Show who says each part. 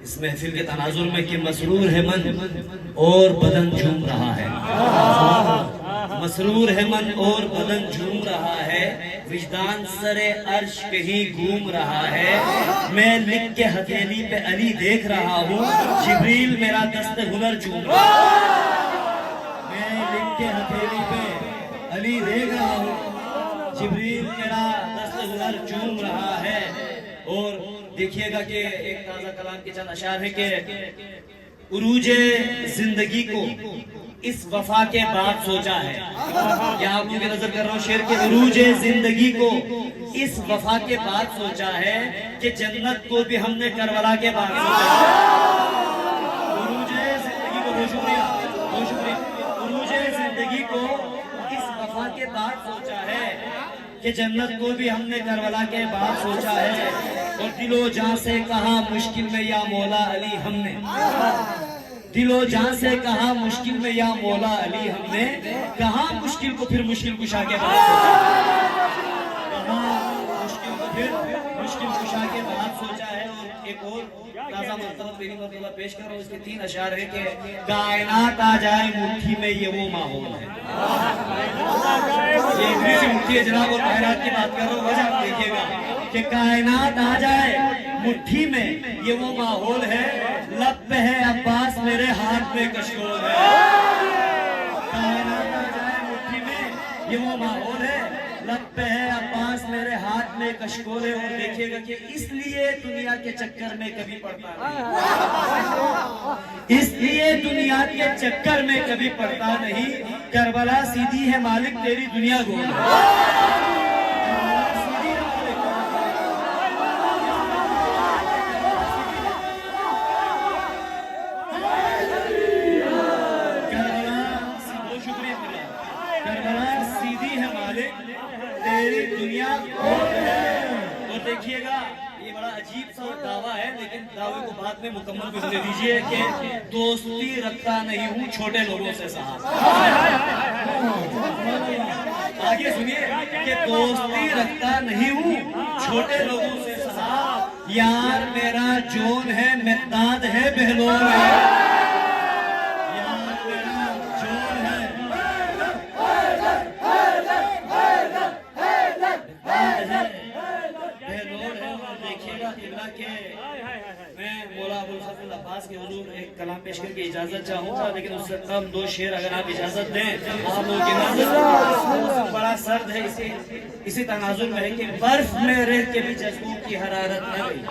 Speaker 1: اس محفل کے تناظر میں کہ مسرور ہے من اور بدن جھوم رہا ہے، مسرور ہے من اور بدن جھوم رہا ہے، وجدان سر عرش کہیں گھوم رہا ہے، میں لکھ کے ہتھیلی پہ علی دیکھ رہا ہوں، جبریل میرا دست ہنر چوم رہا ہے، میں لکھ کے ہتھیلی پہ علی دیکھ رہا ہوں، جبریل میرا دست ہنر چوم رہا ہے۔ اور دیکھیے گا کہ ایک تازہ کلام کے چند اشعار ہے کہ عروج زندگی کو اس وفا کے بعد سوچا ہے، یا آپ کی نظر کر رہا ہوں شعر کے عروج زندگی کو اس وفا کے بعد سوچا ہے کہ جنت کو بھی ہم نے کربلا کے بعد سوچا ہے۔ عروج زندگی کو، بہت شکریہ، بہت شکریہ، عروج زندگی کو اس وفا کے بعد سوچا ہے کہ جنت کو بھی ہم نے کربلا کے بعد سوچا ہے، اور دل و جان سے کہا مشکل میں یا مولا علی ہم نے، دل و جان سے کہا مشکل میں یا مولا علی ہم نے، کہاں مشکل کو پھر مشکل کشا کے بعد سوچا ہے، کہاں مشکل کو پھر مشکل کشا کے بعد سوچا ہے۔ اور ایک اور تازہ مرتبہ میری مرتبہ پیش کر رہا ہوں، اس کے 3 اشعار ہے کہ کائنات آ جائے مٹھی میں یہ وہ ماحول ہے، یہ انگریزی مٹھی ہے جناب، اور کائنات کی بات کر رہا ہوں، وجہ آپ دیکھیے گا کہ کائنات آ جائے مٹھی میں یہ وہ ماحول ہے، لب پہ ہے عباس میرے ہاتھ میں کشکول ہے، کائنات آ جائے مٹھی میں یہ وہ ماحول ہے، لب پہ ہے عباس میرے ہاتھ میں کشکول ہے۔ اور دیکھیے گا کہ اس لیے دنیا کے چکر میں کبھی پڑتا نہیں، اس لیے دنیا کے چکر میں کبھی پڑتا نہیں، کربلا سیدھی ہے مالک تیری دنیا گول ہے، تیری دنیا کون ہے۔ اور دیکھیے گا یہ بڑا عجیب سا دعویٰ ہے، لیکن دعوے کو بعد میں مکمل بھی سنے دیجئے کہ دوستی رکھتا نہیں ہوں چھوٹے لوگوں سے صاحب، آگے سنیے کہ دوستی رکھتا نہیں ہوں چھوٹے لوگوں سے صاحب، یار میرا جون ہے مقداد ہے بہلول ہے، میں مولا ابو الفضل عباس کے حضور ایک کلام پیش کر کے اجازت چاہوں گا، لیکن اس سے قبل 2 شعر اگر آپ اجازت دیں، آپ لوگوں کی نظر بڑا سرد ہے، اسی تناظر میں ہے کہ برف میں رہ کے بھی جذبوں کی حرارت نہ گئی،